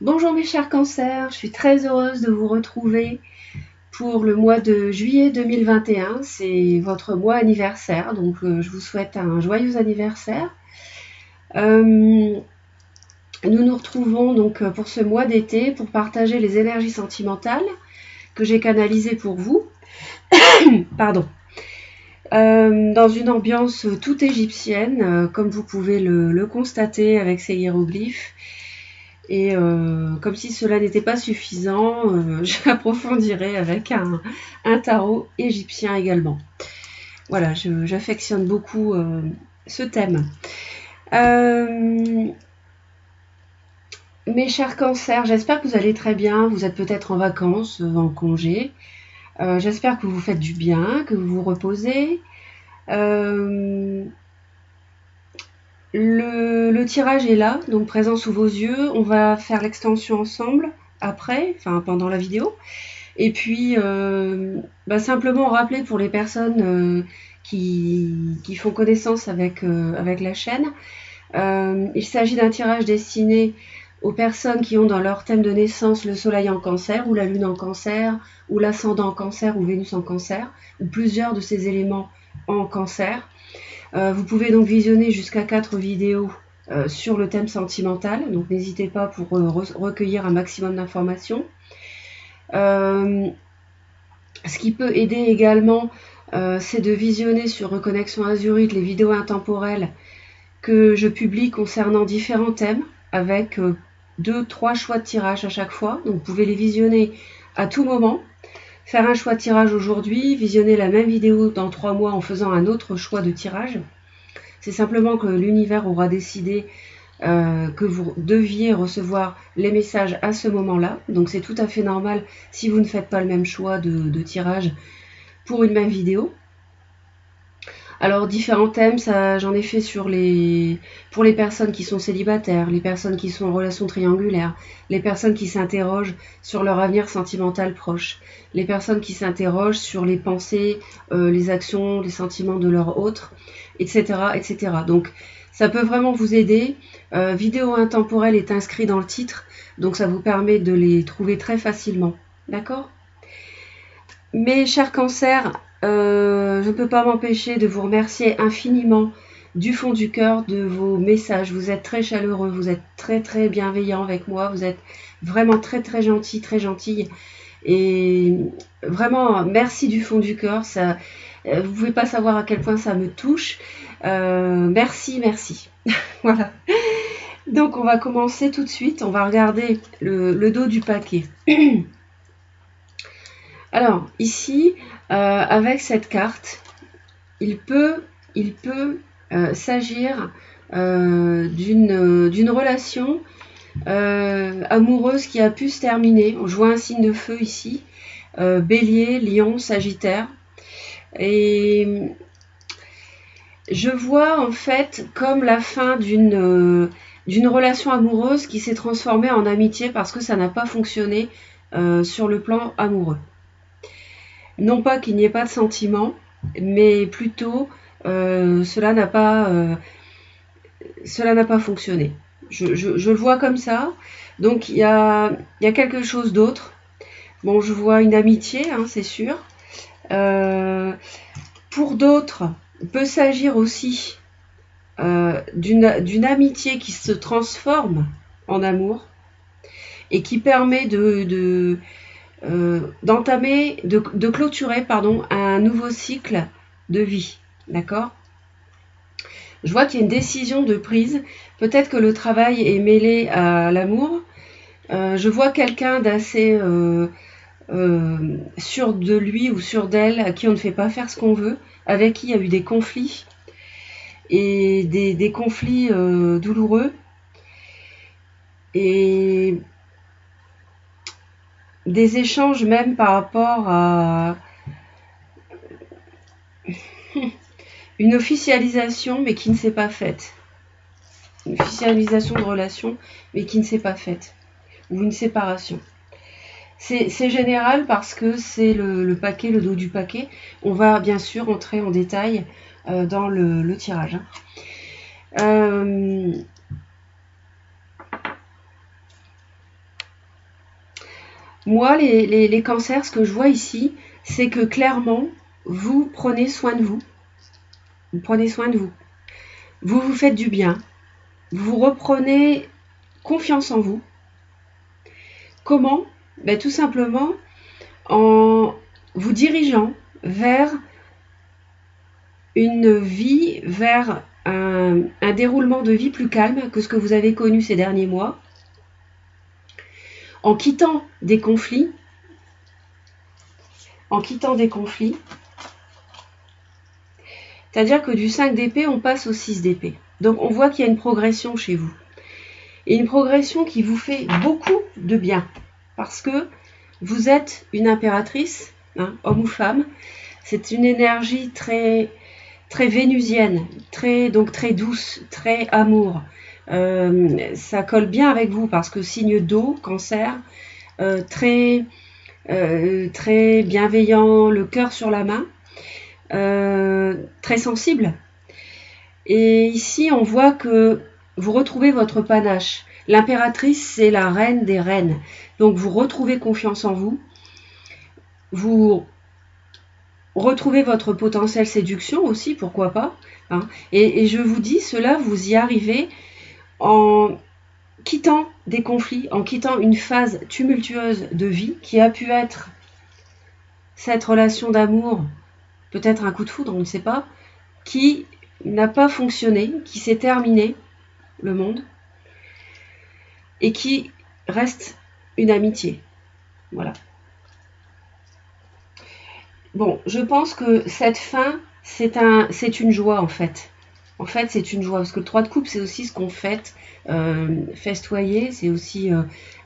Bonjour mes chers cancers, je suis très heureuse de vous retrouver pour le mois de juillet 2021. C'est votre mois anniversaire, donc je vous souhaite un joyeux anniversaire. Nous nous retrouvons donc pour ce mois d'été pour partager les énergies sentimentales que j'ai canalisées pour vous. Pardon. Dans une ambiance toute égyptienne, comme vous pouvez le constater avec ces hiéroglyphes. Et comme si cela n'était pas suffisant, j'approfondirai avec un tarot égyptien également. Voilà, j'affectionne beaucoup ce thème. Mes chers cancers, j'espère que vous allez très bien. Vous êtes peut-être en vacances, en congé. J'espère que vous vous faites du bien, que vous vous reposez. Le tirage est là, donc présent sous vos yeux. On va faire l'extension ensemble après, enfin pendant la vidéo. Et puis, simplement rappeler pour les personnes qui font connaissance avec la chaîne, il s'agit d'un tirage destiné aux personnes qui ont dans leur thème de naissance le soleil en cancer, ou la lune en cancer, ou l'ascendant en cancer, ou Vénus en cancer, ou plusieurs de ces éléments en cancer. Vous pouvez donc visionner jusqu'à 4 vidéos sur le thème sentimental, donc n'hésitez pas pour recueillir un maximum d'informations. Ce qui peut aider également, c'est de visionner sur Reconnexion Azurite les vidéos intemporelles que je publie concernant différents thèmes, avec 2-3 choix de tirage à chaque fois. Donc vous pouvez les visionner à tout moment, faire un choix de tirage aujourd'hui, visionner la même vidéo dans 3 mois en faisant un autre choix de tirage. C'est simplement que l'univers aura décidé que vous deviez recevoir les messages à ce moment-là. Donc c'est tout à fait normal si vous ne faites pas le même choix de tirage pour une même vidéo. Alors différents thèmes, ça j'en ai fait pour les personnes qui sont célibataires, les personnes qui sont en relation triangulaire, les personnes qui s'interrogent sur leur avenir sentimental proche, les personnes qui s'interrogent sur les pensées, les actions, les sentiments de leur autre, etc., etc. Donc ça peut vraiment vous aider. Vidéo intemporelle est inscrit dans le titre, donc ça vous permet de les trouver très facilement. D'accord ? Mes chers cancers, je ne peux pas m'empêcher de vous remercier infiniment du fond du cœur de vos messages. Vous êtes très chaleureux, vous êtes très très bienveillants avec moi, vous êtes vraiment très très gentils, très gentilles. Et vraiment, merci du fond du cœur. Ça, vous ne pouvez pas savoir à quel point ça me touche. Merci, merci. Voilà. Donc on va commencer tout de suite. On va regarder le dos du paquet. Alors ici, avec cette carte, il peut s'agir d'une relation amoureuse qui a pu se terminer. Je vois un signe de feu ici, Bélier, Lion, Sagittaire. Et je vois en fait comme la fin d'une relation amoureuse qui s'est transformée en amitié parce que ça n'a pas fonctionné sur le plan amoureux. Non pas qu'il n'y ait pas de sentiments, mais plutôt cela n'a pas fonctionné. Je le vois comme ça. Donc il y a quelque chose d'autre. Bon, je vois une amitié, hein, c'est sûr. Pour d'autres, il peut s'agir aussi d'une amitié qui se transforme en amour et qui permet d'entamer, de clôturer un nouveau cycle de vie. D'accord ? Je vois qu'il y a une décision de prise. Peut-être que le travail est mêlé à l'amour. Je vois quelqu'un d'assez sûr de lui ou sûr d'elle, à qui on ne fait pas faire ce qu'on veut, avec qui il y a eu des conflits et des conflits douloureux. Et des échanges même par rapport à une officialisation mais qui ne s'est pas faite. Une officialisation de relation mais qui ne s'est pas faite. Ou une séparation. C'est général parce que c'est le paquet, le dos du paquet. On va bien sûr entrer en détail dans le tirage. Moi, les cancers, ce que je vois ici, c'est que clairement, vous prenez soin de vous. Vous prenez soin de vous. Vous vous faites du bien. Vous reprenez confiance en vous. Comment? Ben, tout simplement en vous dirigeant vers une vie, vers un déroulement de vie plus calme que ce que vous avez connu ces derniers mois, en quittant des conflits, c'est-à-dire que du 5 d'épée, on passe au 6 d'épée. Donc on voit qu'il y a une progression chez vous. Et une progression qui vous fait beaucoup de bien. Parce que vous êtes une impératrice, hein, homme ou femme. C'est une énergie très, très vénusienne, donc très douce, très amour. Ça colle bien avec vous parce que signe d'eau, cancer, très bienveillant, le cœur sur la main, très sensible. Et ici, on voit que vous retrouvez votre panache. L'impératrice, c'est la reine des reines. Donc, vous retrouvez confiance en vous. Vous retrouvez votre potentiel séduction aussi, pourquoi pas. Hein. Et je vous dis, cela, vous y arrivez en quittant des conflits, en quittant une phase tumultueuse de vie qui a pu être cette relation d'amour, peut-être un coup de foudre, on ne sait pas, qui n'a pas fonctionné, qui s'est terminé, le monde, et qui reste une amitié. Voilà. Bon, je pense que cette fin, c'est une joie en fait. En fait, c'est une joie, parce que le 3 de coupe, c'est aussi ce qu'on fête, festoyer, c'est aussi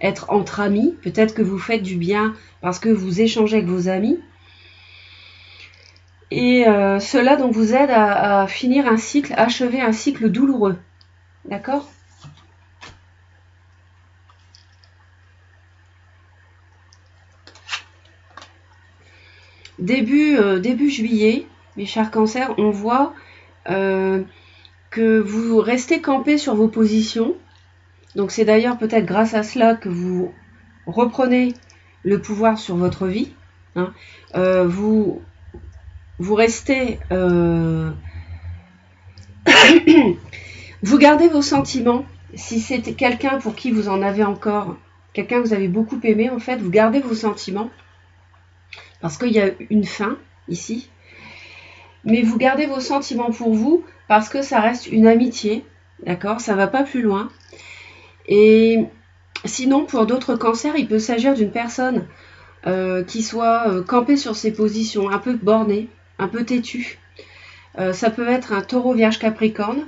être entre amis. Peut-être que vous faites du bien parce que vous échangez avec vos amis. Et cela donc vous aide à finir un cycle, achever un cycle douloureux. D'accord ? Début juillet, mes chers cancers, on voit que vous restez campé sur vos positions. Donc c'est d'ailleurs peut-être grâce à cela que vous reprenez le pouvoir sur votre vie. Hein. Vous restez... vous gardez vos sentiments. Si c'est quelqu'un pour qui vous en avez encore, quelqu'un que vous avez beaucoup aimé, en fait, vous gardez vos sentiments. Parce qu'il y a une fin ici. Mais vous gardez vos sentiments pour vous parce que ça reste une amitié. D'accord ? Ça ne va pas plus loin. Et sinon, pour d'autres cancers, il peut s'agir d'une personne qui soit campée sur ses positions, un peu bornée, un peu têtue. Ça peut être un taureau, vierge, capricorne.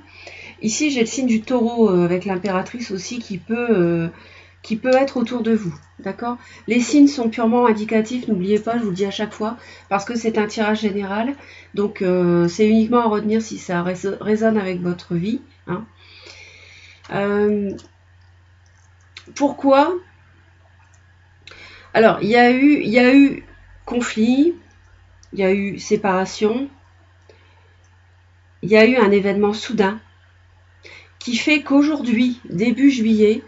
Ici, j'ai le signe du taureau avec l'impératrice aussi qui peut être autour de vous. D'accord ? Les signes sont purement indicatifs, n'oubliez pas, je vous le dis à chaque fois, parce que c'est un tirage général. Donc, c'est uniquement à retenir si ça résonne avec votre vie. Hein. Pourquoi ? Alors, il y a eu conflit, il y a eu séparation, il y a eu un événement soudain qui fait qu'aujourd'hui, début juillet,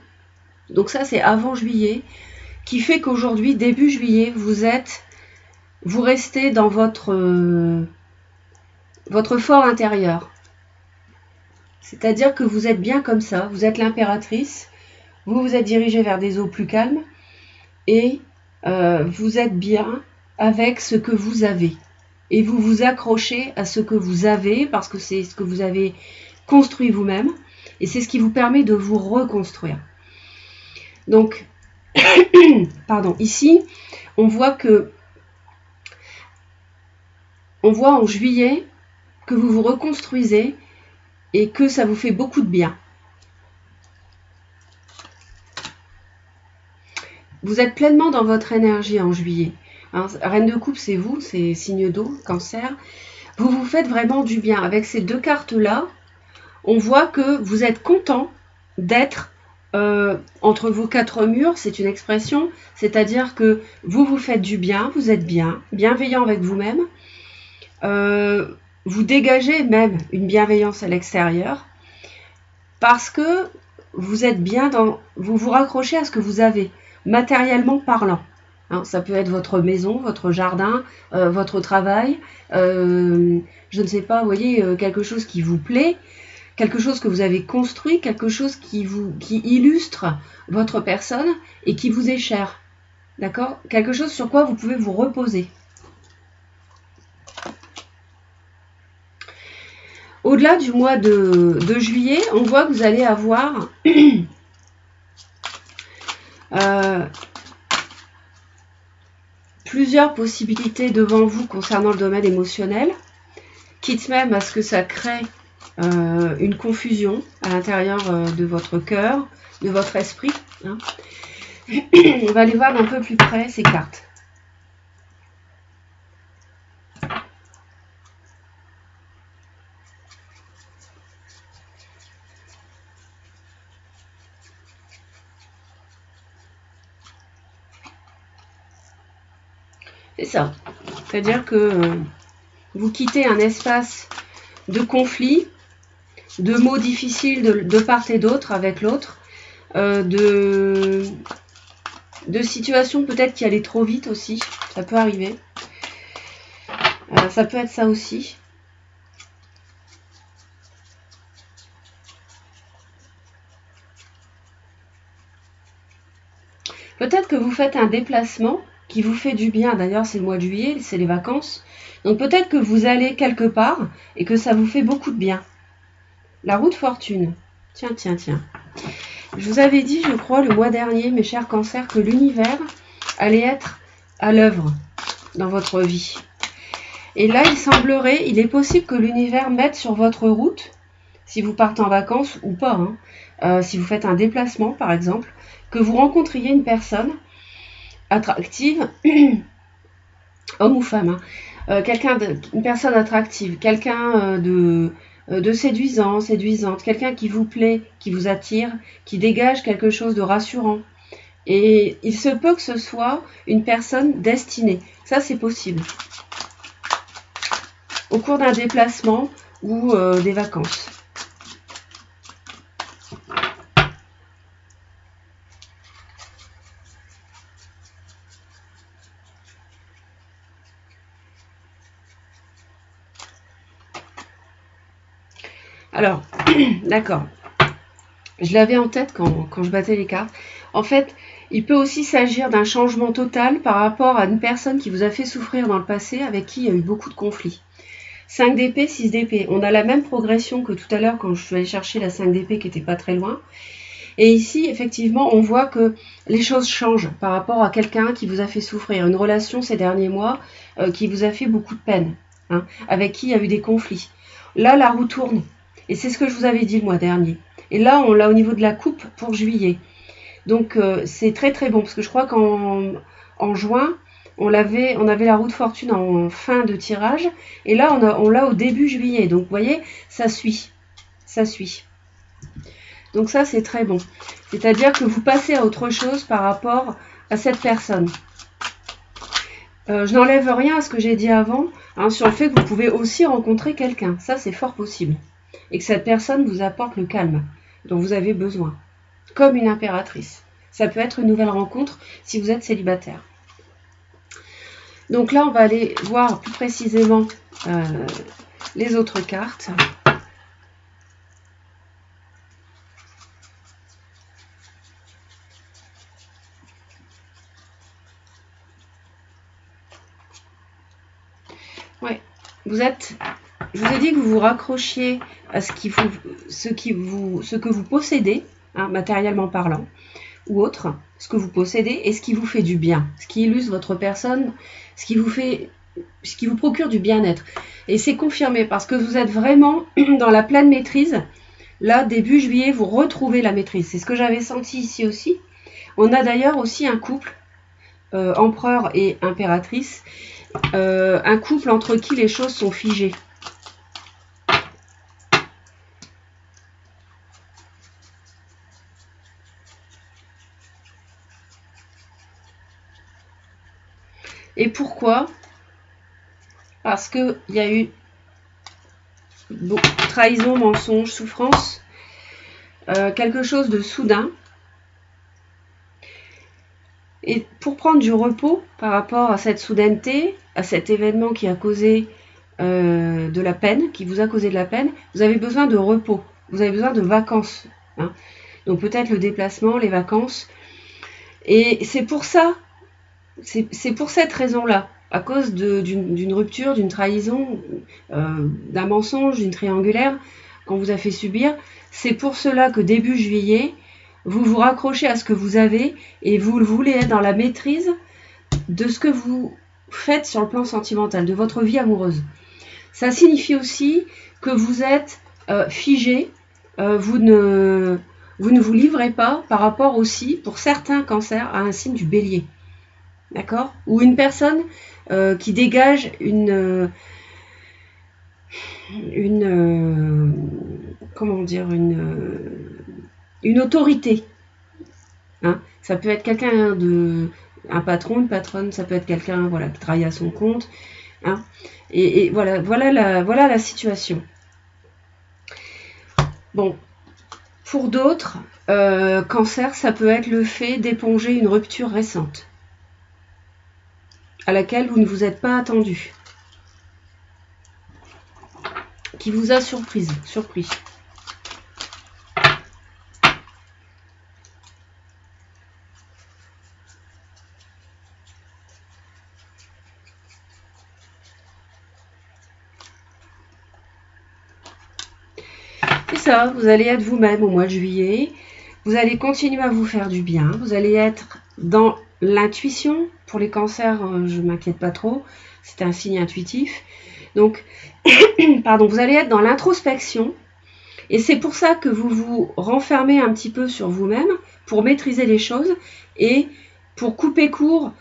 donc ça c'est avant juillet, qui fait qu'aujourd'hui, début juillet, vous restez dans votre fort intérieur. C'est-à-dire que vous êtes bien comme ça, vous êtes l'impératrice, vous vous êtes dirigé vers des eaux plus calmes et vous êtes bien avec ce que vous avez. Et vous vous accrochez à ce que vous avez parce que c'est ce que vous avez construit vous-même et c'est ce qui vous permet de vous reconstruire. Donc, pardon, ici, on voit en juillet que vous vous reconstruisez et que ça vous fait beaucoup de bien. Vous êtes pleinement dans votre énergie en juillet. Hein, Reine de coupe, c'est vous, c'est signe d'eau, cancer. Vous vous faites vraiment du bien. Avec ces deux cartes-là, on voit que vous êtes content d'être entre vos quatre murs, c'est une expression, c'est-à-dire que vous vous faites du bien, vous êtes bien, bienveillant avec vous-même. Vous dégagez même une bienveillance à l'extérieur parce que vous êtes bien vous vous raccrochez à ce que vous avez, matériellement parlant. Hein, ça peut être votre maison, votre jardin, votre travail, je ne sais pas, vous voyez, quelque chose qui vous plaît, quelque chose que vous avez construit, quelque chose qui illustre votre personne et qui vous est cher. D'accord? Quelque chose sur quoi vous pouvez vous reposer. Au-delà du mois de juillet, on voit que vous allez avoir plusieurs possibilités devant vous concernant le domaine émotionnel, quitte même à ce que ça crée une confusion à l'intérieur de votre cœur, de votre esprit. Hein. On va aller voir d'un peu plus près ces cartes. C'est ça. C'est-à-dire que vous quittez un espace de conflit, de mots difficiles de part et d'autre avec l'autre, de situations peut-être qui allaient trop vite aussi, ça peut arriver. Ça peut être ça aussi. Peut-être que vous faites un déplacement qui vous fait du bien. D'ailleurs, c'est le mois de juillet, c'est les vacances. Donc peut-être que vous allez quelque part et que ça vous fait beaucoup de bien. La roue de fortune. Tiens, tiens, tiens. Je vous avais dit, je crois, le mois dernier, mes chers cancers, que l'univers allait être à l'œuvre dans votre vie. Et là, il est possible que l'univers mette sur votre route, si vous partez en vacances ou pas, hein, si vous faites un déplacement par exemple, que vous rencontriez une personne attractive, homme ou femme, hein, une personne attractive, quelqu'un de séduisant, séduisante, quelqu'un qui vous plaît, qui vous attire, qui dégage quelque chose de rassurant. Et il se peut que ce soit une personne destinée. Ça, c'est possible. Au cours d'un déplacement ou des vacances. Alors, d'accord. Je l'avais en tête quand je battais les cartes. En fait, il peut aussi s'agir d'un changement total par rapport à une personne qui vous a fait souffrir dans le passé, avec qui il y a eu beaucoup de conflits. 5 d'épée, 6 d'épée. On a la même progression que tout à l'heure quand je suis allée chercher la 5 d'épée qui n'était pas très loin. Et ici, effectivement, on voit que les choses changent par rapport à quelqu'un qui vous a fait souffrir. Une relation ces derniers mois qui vous a fait beaucoup de peine, hein, avec qui il y a eu des conflits. Là, la roue tourne. Et c'est ce que je vous avais dit le mois dernier. Et là, on l'a au niveau de la coupe pour juillet. Donc, c'est très très bon. Parce que je crois qu'en juin, on avait la roue de fortune en fin de tirage. Et là, on l'a au début juillet. Donc, vous voyez, ça suit. Ça suit. Donc ça, c'est très bon. C'est-à-dire que vous passez à autre chose par rapport à cette personne. Je n'enlève rien à ce que j'ai dit avant, hein, sur le fait que vous pouvez aussi rencontrer quelqu'un. Ça, c'est fort possible. Et que cette personne vous apporte le calme dont vous avez besoin. Comme une impératrice. Ça peut être une nouvelle rencontre si vous êtes célibataire. Donc là, on va aller voir plus précisément les autres cartes. Ouais, je vous ai dit que vous vous raccrochiez à ce que vous possédez, hein, matériellement parlant, ou autre, ce que vous possédez et ce qui vous fait du bien, ce qui illustre votre personne, ce qui vous procure du bien-être. Et c'est confirmé parce que vous êtes vraiment dans la pleine maîtrise. Là, début juillet, vous retrouvez la maîtrise. C'est ce que j'avais senti ici aussi. On a d'ailleurs aussi un couple, empereur et impératrice, un couple entre qui les choses sont figées. Et pourquoi? Parce qu'il y a eu trahison, mensonge, souffrance, quelque chose de soudain. Et pour prendre du repos par rapport à cette soudaineté, à cet événement qui a causé de la peine, qui vous a causé de la peine, vous avez besoin de repos, vous avez besoin de vacances. Hein. Donc peut-être le déplacement, les vacances. Et c'est pour ça, c'est pour cette raison-là, à cause d'une rupture, d'une trahison, d'un mensonge, d'une triangulaire qu'on vous a fait subir, c'est pour cela que début juillet, vous vous raccrochez à ce que vous avez et vous voulez être dans la maîtrise de ce que vous faites sur le plan sentimental, de votre vie amoureuse. Ça signifie aussi que vous êtes figé, vous ne vous livrez pas par rapport aussi, pour certains cancers, à un signe du bélier. D'accord? Ou une personne qui dégage comment dire, une autorité. Hein? Ça peut être quelqu'un un patron, une patronne, ça peut être quelqu'un voilà, qui travaille à son compte. Hein? Et voilà la situation. Bon, pour d'autres, cancer, ça peut être le fait d'éponger une rupture récente à laquelle vous ne vous êtes pas attendu, qui vous a surpris. C'est ça, vous allez être vous-même au mois de juillet, vous allez continuer à vous faire du bien, vous allez être dans l'intuition. Pour les cancers, je ne m'inquiète pas trop, c'est un signe intuitif. Donc, pardon, vous allez être dans l'introspection. Et c'est pour ça que vous vous renfermez un petit peu sur vous-même pour maîtriser les choses et pour couper court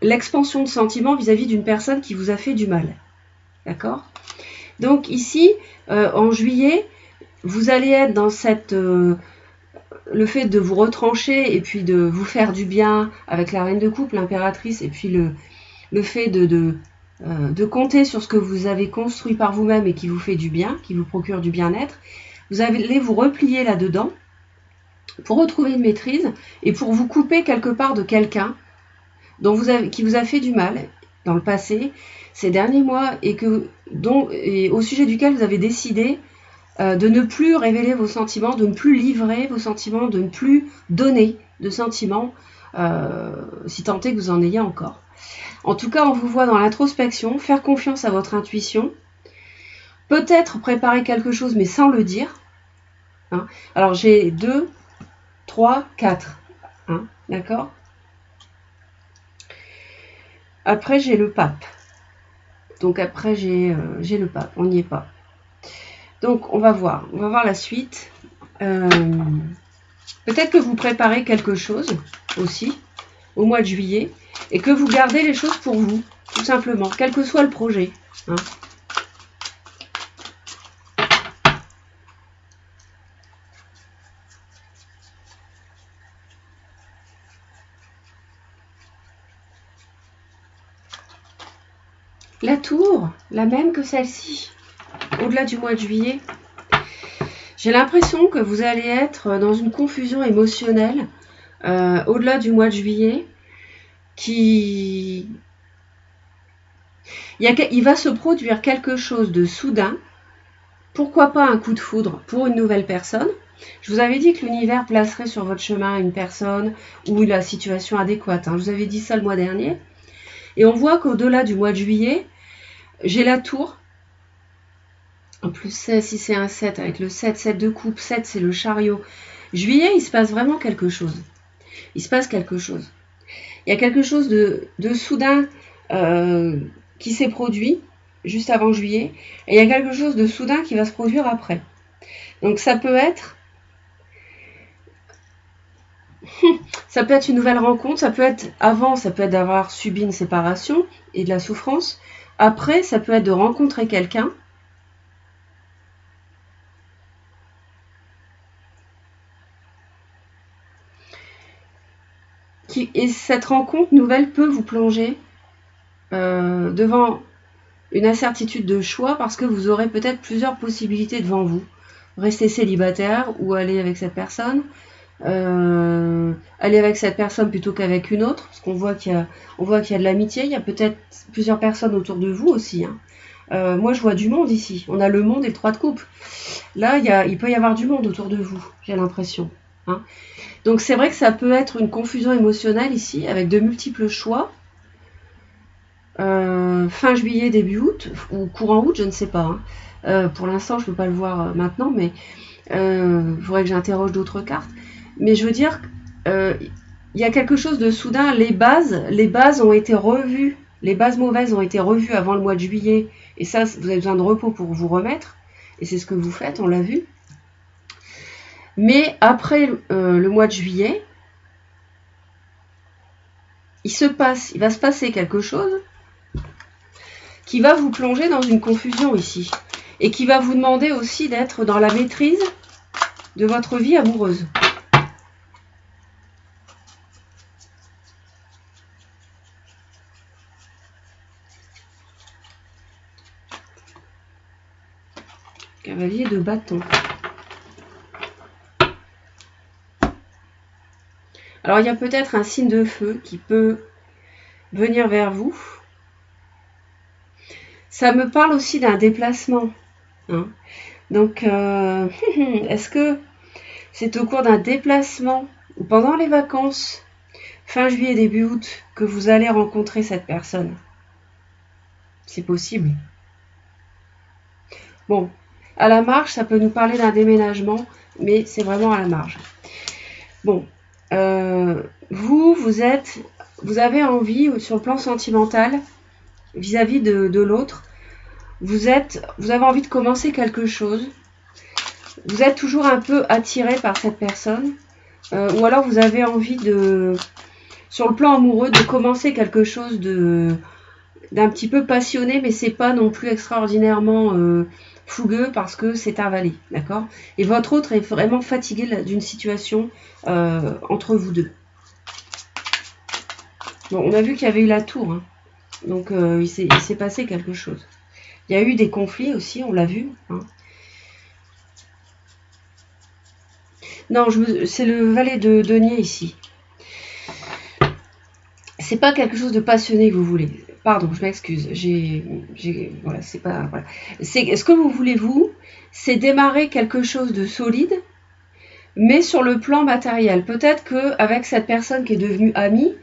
l'expansion de sentiments vis-à-vis d'une personne qui vous a fait du mal. D'accord? Donc ici, en juillet, vous allez être dans le fait de vous retrancher et puis de vous faire du bien avec la reine de coupe, l'impératrice, et puis le fait de compter sur ce que vous avez construit par vous-même et qui vous fait du bien, qui vous procure du bien-être. Vous allez vous replier là-dedans pour retrouver une maîtrise et pour vous couper quelque part de quelqu'un qui vous a fait du mal dans le passé, ces derniers mois, et au sujet duquel vous avez décidé de ne plus révéler vos sentiments, de ne plus livrer vos sentiments, de ne plus donner de sentiments, si tant est que vous en ayez encore. En tout cas, on vous voit dans l'introspection, faire confiance à votre intuition, peut-être préparer quelque chose, mais sans le dire. Hein. Alors, j'ai 2, 3, 4. Hein, d'accord? Après, j'ai le pape. Donc, après, j'ai le pape. On n'y est pas. Donc, on va voir la suite. Peut-être que vous préparez quelque chose aussi au mois de juillet et que vous gardez les choses pour vous, tout simplement, quel que soit le projet. Hein. La tour, la même que celle-ci, au-delà du mois de juillet. J'ai l'impression que vous allez être dans une confusion émotionnelle au-delà du mois de juillet il va se produire quelque chose de soudain, pourquoi pas un coup de foudre pour une nouvelle personne. Je vous avais dit que l'univers placerait sur votre chemin une personne ou la situation adéquate. Hein. Je vous avais dit ça le mois dernier. Et on voit qu'au-delà du mois de juillet, j'ai la tour. En plus, si c'est un 7, avec le 7 de coupe, 7 c'est le chariot. Juillet, il se passe vraiment quelque chose. Il se passe quelque chose. Il y a quelque chose de soudain qui s'est produit juste avant juillet. Et il y a quelque chose de soudain qui va se produire après. Donc ça peut être une nouvelle rencontre. Ça peut être avant, ça peut être d'avoir subi une séparation et de la souffrance. Après, ça peut être de rencontrer quelqu'un. Et cette rencontre nouvelle peut vous plonger devant une incertitude de choix parce que vous aurez peut-être plusieurs possibilités devant vous. Rester célibataire ou aller avec cette personne, aller avec cette personne plutôt qu'avec une autre, parce qu'on voit qu'il y a de l'amitié, il y a peut-être plusieurs personnes autour de vous aussi, hein. Moi je vois du monde ici, on a le monde et le 3 de coupe. Là il peut y avoir du monde autour de vous, j'ai l'impression, hein. Donc c'est vrai que ça peut être une confusion émotionnelle ici, avec de multiples choix. Fin juillet, début août, ou courant août, je ne sais pas, hein. Pour l'instant je ne peux pas le voir maintenant, mais il faudrait que j'interroge d'autres cartes. Mais je veux dire, il y a quelque chose de soudain, les bases ont été revues, les bases mauvaises ont été revues avant le mois de juillet, et ça, vous avez besoin de repos pour vous remettre, et c'est ce que vous faites, on l'a vu. Mais après le mois de juillet, il va se passer quelque chose qui va vous plonger dans une confusion ici, et qui va vous demander aussi d'être dans la maîtrise de votre vie amoureuse. Cavalier de bâton. Alors il y a peut-être un signe de feu qui peut venir vers vous. Ça me parle aussi d'un déplacement, hein. Donc est-ce que c'est au cours d'un déplacement ou pendant les vacances, fin juillet, début août, que vous allez rencontrer cette personne? C'est possible. Bon, à la marge, ça peut nous parler d'un déménagement, mais c'est vraiment à la marge. Bon, vous avez envie, sur le plan sentimental, vis-à-vis de l'autre, vous avez envie de commencer quelque chose. Vous êtes toujours un peu attiré par cette personne, ou alors vous avez envie sur le plan amoureux, de commencer quelque chose d'un petit peu passionné, mais c'est pas non plus extraordinairement fougueux parce que c'est avalé, d'accord? Et votre autre est vraiment fatigué d'une situation entre vous deux. Bon, on a vu qu'il y avait eu la tour, hein. Donc il s'est passé quelque chose. Il y a eu des conflits aussi, on l'a vu, hein. Non, c'est le valet de denier ici. C'est pas quelque chose de passionné que vous voulez. Pardon, je m'excuse. Voilà, c'est pas. Voilà. Ce que vous voulez, c'est démarrer quelque chose de solide, mais sur le plan matériel. Peut-être qu'avec cette personne qui est devenue amie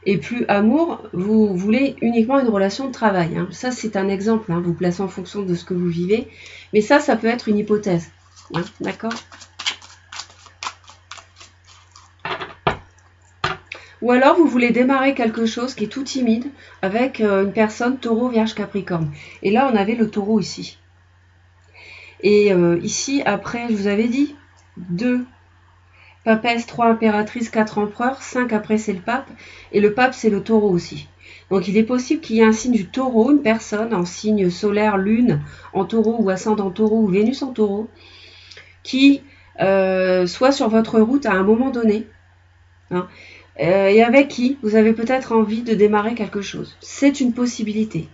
et plus amour, vous voulez uniquement une relation de travail, hein. Ça, c'est un exemple, hein, vous placez en fonction de ce que vous vivez. Mais ça peut être une hypothèse, hein, d'accord? Ou alors vous voulez démarrer quelque chose qui est tout timide avec une personne taureau, vierge, capricorne. Et là, on avait le taureau ici. Et ici, après, je vous avais dit, 2 papesse, 3 impératrices, 4 empereurs, 5 après c'est le pape. Et le pape, c'est le taureau aussi. Donc il est possible qu'il y ait un signe du taureau, une personne en signe solaire, lune en taureau ou ascendant taureau ou Vénus en taureau, qui soit sur votre route à un moment donné, hein, et avec qui vous avez peut-être envie de démarrer quelque chose. C'est une possibilité.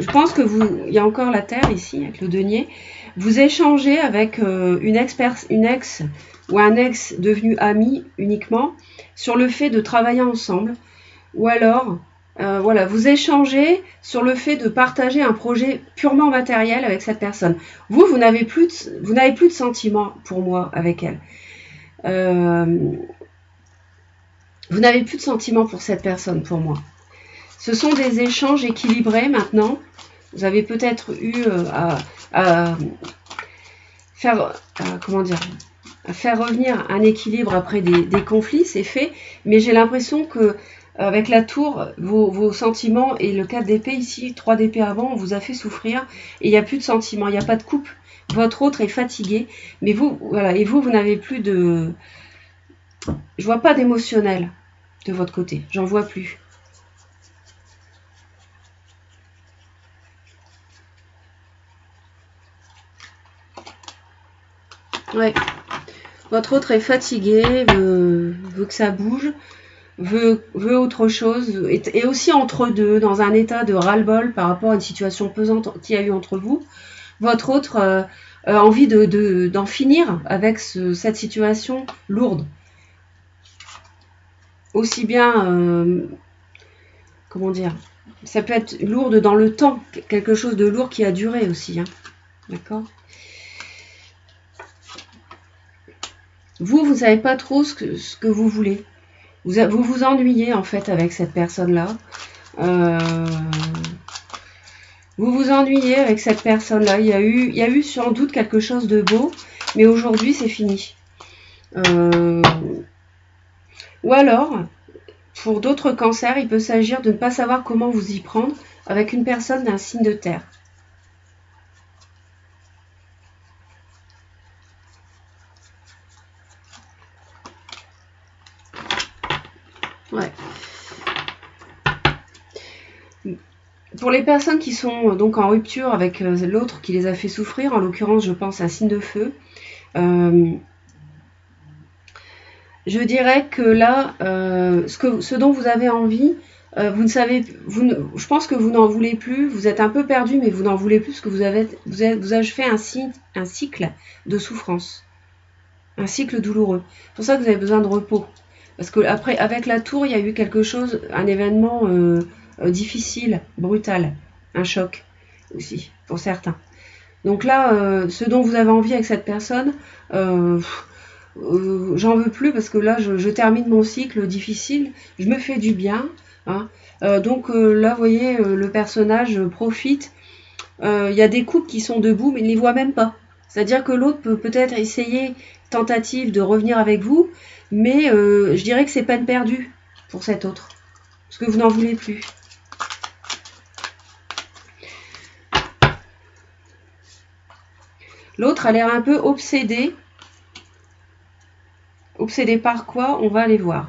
Je pense que il y a encore la Terre ici, avec le denier. Vous échangez avec une ex ou un ex devenu ami uniquement sur le fait de travailler ensemble. Ou alors, voilà, vous échangez sur le fait de partager un projet purement matériel avec cette personne. Vous n'avez plus de sentiments pour moi avec elle. Vous n'avez plus de sentiments pour cette personne pour moi. Ce sont des échanges équilibrés maintenant. Vous avez peut-être eu à faire, à faire revenir un équilibre après des conflits, c'est fait. Mais j'ai l'impression que avec la tour, vos sentiments et le 4 d'épée ici, 3 d'épée avant, on vous a fait souffrir et il n'y a plus de sentiments, il n'y a pas de couple. Votre autre est fatigué, mais vous, voilà, et vous n'avez plus de... Je vois pas d'émotionnel de votre côté, j'en vois plus. Ouais. Votre autre est fatigué, veut que ça bouge. veut autre chose, et aussi entre deux, dans un état de ras-le-bol par rapport à une situation pesante qu'il y a eu entre vous. Votre autre a envie d'en finir avec cette situation lourde. Aussi bien, comment dire, ça peut être lourde dans le temps, quelque chose de lourd qui a duré aussi, hein. D'accord? Vous ne savez pas trop ce que vous voulez. Vous vous ennuyez en fait avec cette personne-là. Vous vous ennuyez avec cette personne-là. Il y a eu sans doute quelque chose de beau, mais aujourd'hui c'est fini. Ou alors, pour d'autres cancers, il peut s'agir de ne pas savoir comment vous y prendre avec une personne d'un signe de terre. Ouais. Pour les personnes qui sont donc en rupture avec l'autre qui les a fait souffrir, en l'occurrence, je pense un signe de feu, je dirais que là, ce dont vous avez envie, vous ne savez, je pense que vous n'en voulez plus, vous êtes un peu perdu, mais vous n'en voulez plus parce que vous avez fait un cycle de souffrance, un cycle douloureux. C'est pour ça que vous avez besoin de repos. Parce que après, avec la tour, il y a eu quelque chose, un événement difficile, brutal, un choc aussi, pour certains. Donc là, ce dont vous avez envie avec cette personne, j'en veux plus parce que là, je termine mon cycle difficile, je me fais du bien. Hein. Donc là, vous voyez, le personnage profite. Il y a des couples qui sont debout, mais ils ne les voient même pas. C'est-à-dire que l'autre peut peut-être essayer, tentative de revenir avec vous, mais je dirais que c'est peine perdue pour cet autre, parce que vous n'en voulez plus. L'autre a l'air un peu obsédé. Obsédé par quoi? On va aller voir.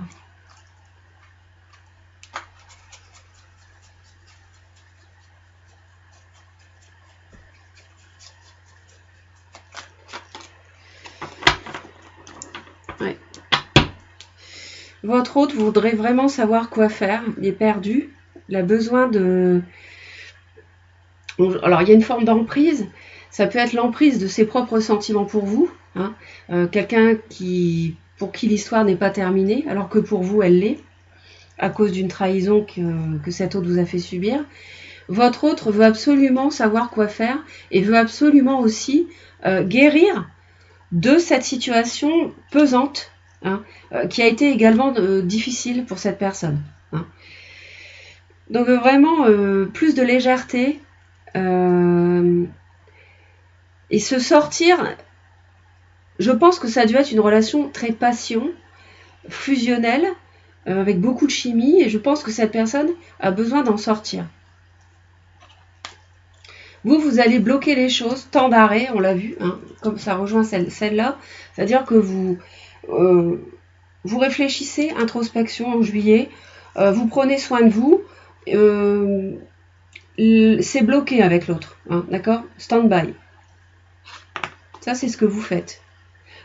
Ouais. Votre autre voudrait vraiment savoir quoi faire. Il est perdu. Il a besoin de... Alors, il y a une forme d'emprise. Ça peut être l'emprise de ses propres sentiments pour vous. Hein. Quelqu'un pour qui l'histoire n'est pas terminée, alors que pour vous, elle l'est, à cause d'une trahison que cet autre vous a fait subir. Votre autre veut absolument savoir quoi faire et veut absolument aussi guérir de cette situation pesante, hein, qui a été également difficile pour cette personne. Hein. Donc vraiment, plus de légèreté et se sortir. Je pense que ça a dû être une relation très passion, fusionnelle, avec beaucoup de chimie, et je pense que cette personne a besoin d'en sortir. Vous allez bloquer les choses, temps d'arrêt, on l'a vu, hein, comme ça rejoint celle-là, c'est-à-dire que vous réfléchissez, introspection en juillet, vous prenez soin de vous, c'est bloqué avec l'autre, hein, d'accord? Stand-by. Ça, c'est ce que vous faites.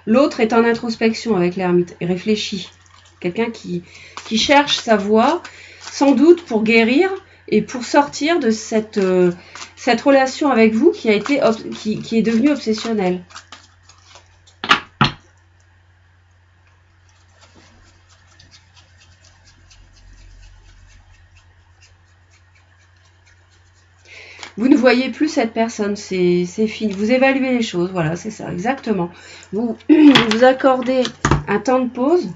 L'autre est en introspection avec l'ermite et réfléchit. Quelqu'un qui cherche sa voie, sans doute pour guérir et pour sortir de cette relation avec vous qui est devenue obsessionnelle. Vous ne voyez plus cette personne, c'est fini. Vous évaluez les choses, voilà, c'est ça, exactement. Vous accordez un temps de pause.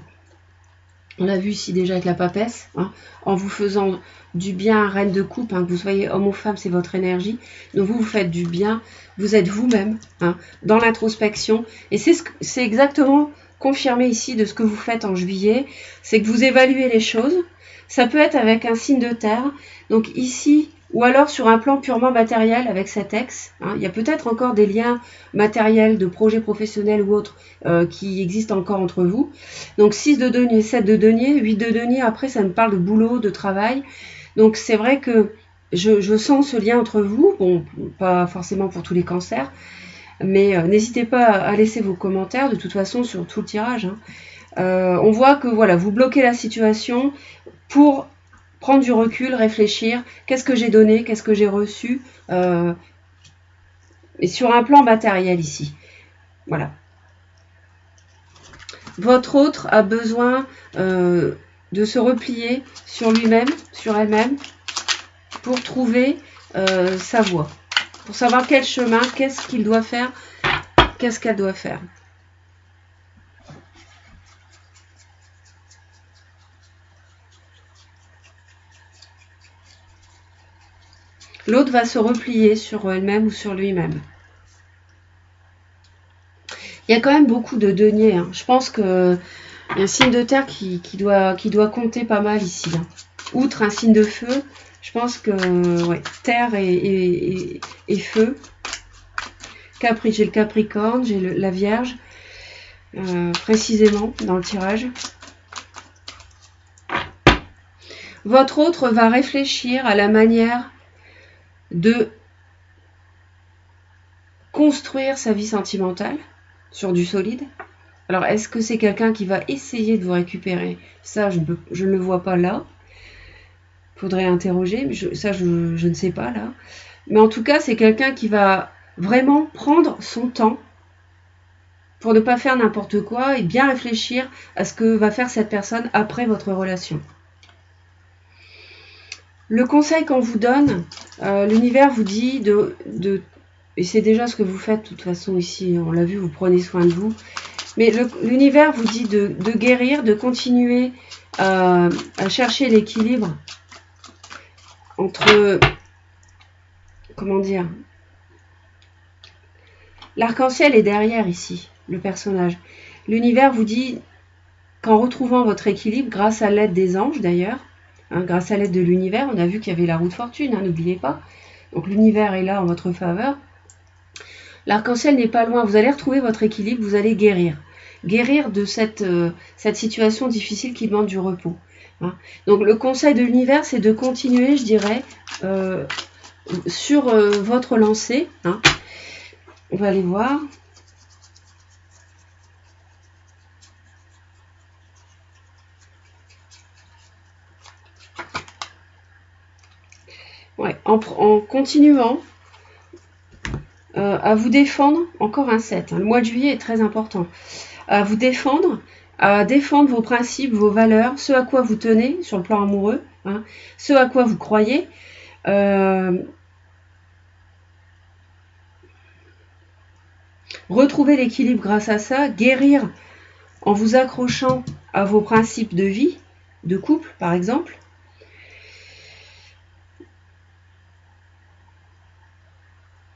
On l'a vu ici déjà avec la papesse, hein, en vous faisant du bien, reine de coupe, hein, que vous soyez homme ou femme, c'est votre énergie. Donc vous faites du bien, vous êtes vous-même, hein, dans l'introspection. Et c'est exactement confirmé ici de ce que vous faites en juillet, c'est que vous évaluez les choses. Ça peut être avec un signe de terre. Donc ici, ou alors sur un plan purement matériel avec cet ex. Hein, il y a peut-être encore des liens matériels de projets professionnels ou autres qui existent encore entre vous. Donc 6 de denier, 7 de denier, 8 de denier, après ça me parle de boulot, de travail. Donc c'est vrai que je sens ce lien entre vous, bon, pas forcément pour tous les cancers, mais n'hésitez pas à laisser vos commentaires de toute façon sur tout le tirage. Hein. On voit que voilà, vous bloquez la situation pour prendre du recul, réfléchir, qu'est-ce que j'ai donné, qu'est-ce que j'ai reçu, et sur un plan matériel ici. Voilà. Votre autre a besoin de se replier sur lui-même, sur elle-même, pour trouver sa voie, pour savoir quel chemin, qu'est-ce qu'il doit faire, qu'est-ce qu'elle doit faire. L'autre va se replier sur elle-même ou sur lui-même. Il y a quand même beaucoup de deniers. Hein. Je pense qu'il y a un signe de terre qui doit compter pas mal ici. Hein. Outre un signe de feu, je pense que ouais, terre et feu. Capri, j'ai le Capricorne, j'ai la Vierge, précisément dans le tirage. Votre autre va réfléchir à la manière de construire sa vie sentimentale sur du solide. Alors, est-ce que c'est quelqu'un qui va essayer de vous récupérer? Ça, je ne le vois pas là. Faudrait interroger, mais je ne sais pas là. Mais en tout cas, c'est quelqu'un qui va vraiment prendre son temps pour ne pas faire n'importe quoi et bien réfléchir à ce que va faire cette personne après votre relation. Le conseil qu'on vous donne, l'univers vous dit et c'est déjà ce que vous faites de toute façon ici, on l'a vu, vous prenez soin de vous, mais l'univers vous dit de guérir, de continuer à chercher l'équilibre entre, comment dire, l'arc-en-ciel est derrière ici, le personnage. L'univers vous dit qu'en retrouvant votre équilibre, grâce à l'aide des anges d'ailleurs, hein, grâce à l'aide de l'univers, on a vu qu'il y avait la roue de fortune, hein, n'oubliez pas. Donc l'univers est là en votre faveur. L'arc-en-ciel n'est pas loin, vous allez retrouver votre équilibre, vous allez guérir. Guérir de cette situation difficile qui demande du repos. Hein. Donc le conseil de l'univers, c'est de continuer, je dirais, sur votre lancée. Hein. On va aller voir. Ouais, en continuant à vous défendre, encore un 7, hein, le mois de juillet est très important, à vous défendre, à défendre vos principes, vos valeurs, ce à quoi vous tenez sur le plan amoureux, hein, ce à quoi vous croyez, retrouver l'équilibre grâce à ça, guérir en vous accrochant à vos principes de vie, de couple par exemple.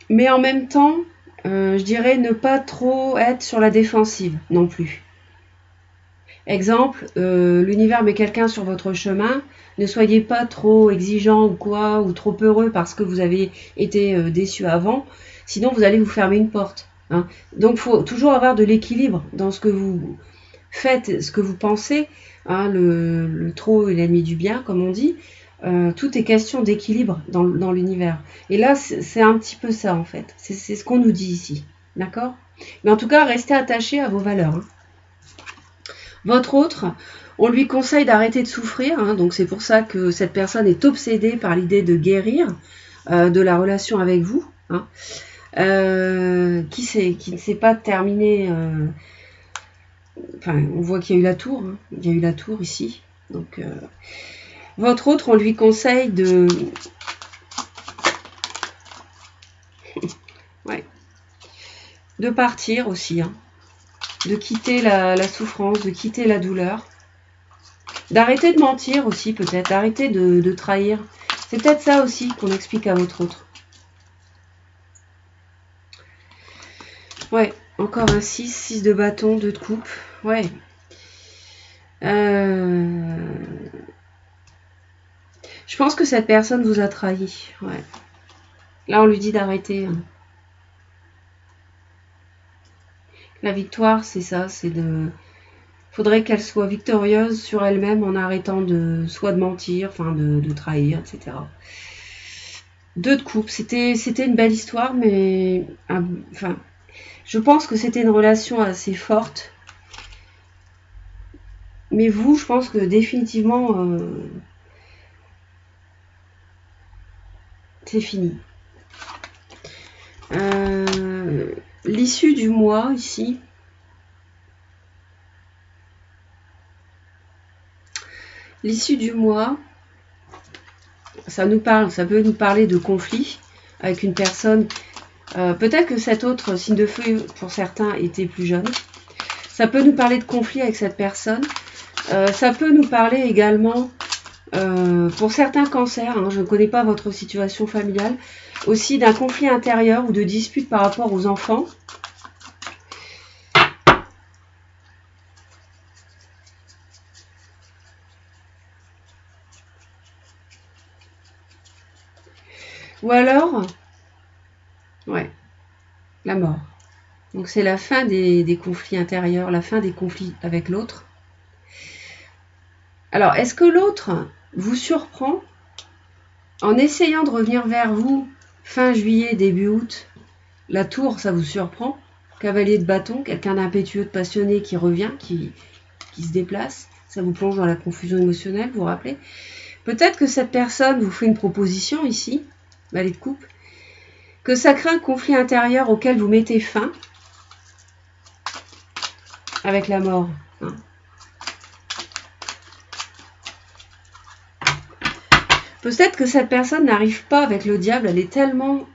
Mais en même temps, je dirais ne pas trop être sur la défensive non plus. Exemple, l'univers met quelqu'un sur votre chemin, ne soyez pas trop exigeant ou quoi, ou trop heureux parce que vous avez été déçu avant, sinon vous allez vous fermer une porte. Hein. Donc il faut toujours avoir de l'équilibre dans ce que vous faites, ce que vous pensez, hein, le trop est l'ennemi du bien, comme on dit. Tout est question d'équilibre dans l'univers. Et là, c'est un petit peu ça, en fait. C'est ce qu'on nous dit ici. D'accord? Mais en tout cas, restez attachés à vos valeurs. Hein. Votre autre, on lui conseille d'arrêter de souffrir. Hein, donc, c'est pour ça que cette personne est obsédée par l'idée de guérir de la relation avec vous. Hein, qui ne s'est pas terminée. Enfin, on voit qu'il y a eu la tour. Hein, il y a eu la tour ici. Donc... votre autre, on lui conseille de... ouais. De partir aussi, hein. De quitter la souffrance, de quitter la douleur. D'arrêter de mentir aussi peut-être, d'arrêter de trahir. C'est peut-être ça aussi qu'on explique à votre autre. Ouais, encore un 6, 6 de bâton, 2 de coupe. Ouais. Je pense que cette personne vous a trahi. Ouais. Là, on lui dit d'arrêter. La victoire, c'est ça. C'est de... faudrait qu'elle soit victorieuse sur elle-même en arrêtant soit de mentir, enfin de trahir, etc. 2 de coupe. C'était une belle histoire, mais... enfin, je pense que c'était une relation assez forte. Mais vous, je pense que définitivement, c'est fini. L'issue du mois, ici. L'issue du mois, ça peut nous parler de conflit avec une personne. Peut-être que cet autre signe de feu, pour certains, était plus jeune. Ça peut nous parler de conflit avec cette personne. Ça peut nous parler également, pour certains cancers, hein, je ne connais pas votre situation familiale, aussi d'un conflit intérieur ou de dispute par rapport aux enfants. Ou alors, ouais, la mort. Donc c'est la fin des conflits intérieurs, la fin des conflits avec l'autre. Alors, est-ce que l'autre vous surprend en essayant de revenir vers vous fin juillet, début août? La tour, ça vous surprend? Cavalier de bâton, quelqu'un d'impétueux, de passionné qui revient, qui se déplace. Ça vous plonge dans la confusion émotionnelle, vous vous rappelez? Peut-être que cette personne vous fait une proposition ici, valet de coupe, que ça crée un conflit intérieur auquel vous mettez fin avec la mort. Hein. Peut-être que cette personne n'arrive pas avec le diable, elle est tellement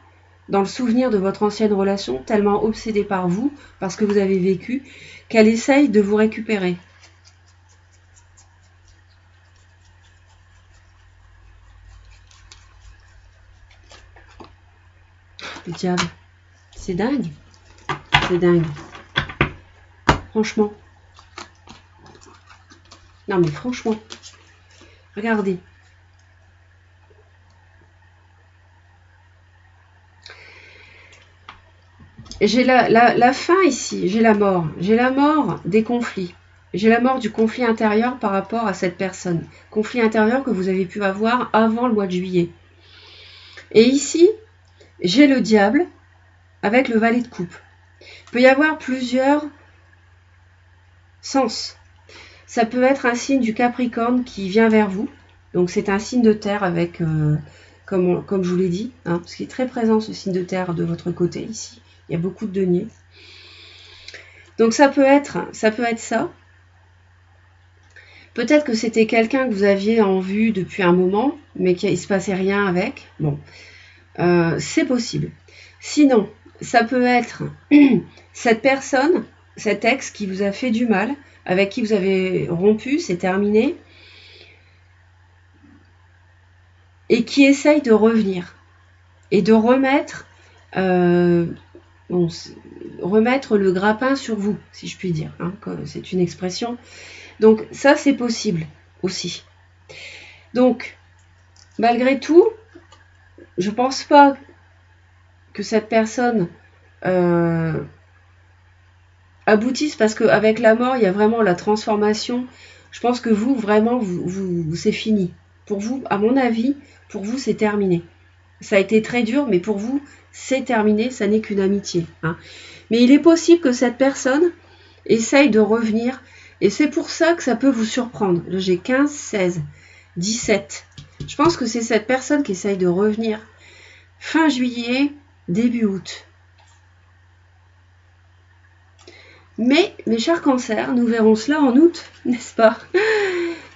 dans le souvenir de votre ancienne relation, tellement obsédée par vous, parce que vous avez vécu, qu'elle essaye de vous récupérer. Le diable, c'est dingue. C'est dingue. Franchement. Non mais franchement. Regardez. J'ai la fin ici, j'ai la mort. J'ai la mort des conflits. J'ai la mort du conflit intérieur par rapport à cette personne. Conflit intérieur que vous avez pu avoir avant le mois de juillet. Et ici, j'ai le diable avec le valet de coupe. Il peut y avoir plusieurs sens. Ça peut être un signe du Capricorne qui vient vers vous. Donc c'est un signe de terre avec, comme je vous l'ai dit, hein, parce qu'il est très présent ce signe de terre de votre côté ici. Il y a beaucoup de deniers. Donc ça peut être ça. Peut-être que c'était quelqu'un que vous aviez en vue depuis un moment, mais qu'il ne se passait rien avec. Bon, c'est possible. Sinon, ça peut être cette personne, cet ex qui vous a fait du mal, avec qui vous avez rompu, c'est terminé, et qui essaye de revenir et de remettre le grappin sur vous, si je puis dire. Hein, c'est une expression. Donc ça, c'est possible aussi. Donc, malgré tout, je pense pas que cette personne aboutisse, parce qu'avec la mort, il y a vraiment la transformation. Je pense que vous, vraiment, c'est fini. Pour vous, à mon avis, pour vous, c'est terminé. Ça a été très dur, mais pour vous, c'est terminé, ça n'est qu'une amitié. Hein. Mais il est possible que cette personne essaye de revenir, et c'est pour ça que ça peut vous surprendre. Là, j'ai 15, 16, 17. Je pense que c'est cette personne qui essaye de revenir fin juillet, début août. Mais, mes chers cancers, nous verrons cela en août, n'est-ce pas?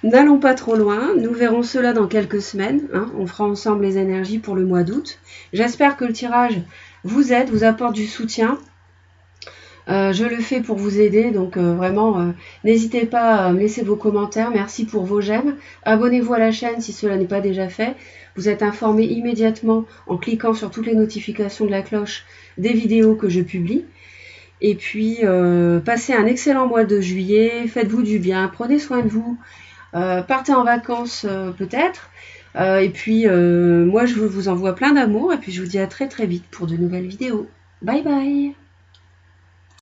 N'allons pas trop loin, nous verrons cela dans quelques semaines. Hein. On fera ensemble les énergies pour le mois d'août. J'espère que le tirage vous aide, vous apporte du soutien. Je le fais pour vous aider, donc vraiment, n'hésitez pas à me laisser vos commentaires. Merci pour vos j'aime. Abonnez-vous à la chaîne si cela n'est pas déjà fait. Vous êtes informés immédiatement en cliquant sur toutes les notifications de la cloche des vidéos que je publie. Et puis, passez un excellent mois de juillet. Faites-vous du bien, prenez soin de vous. Partez en vacances peut-être. Et puis, moi, je vous envoie plein d'amour. Et puis, je vous dis à très très vite pour de nouvelles vidéos. Bye bye!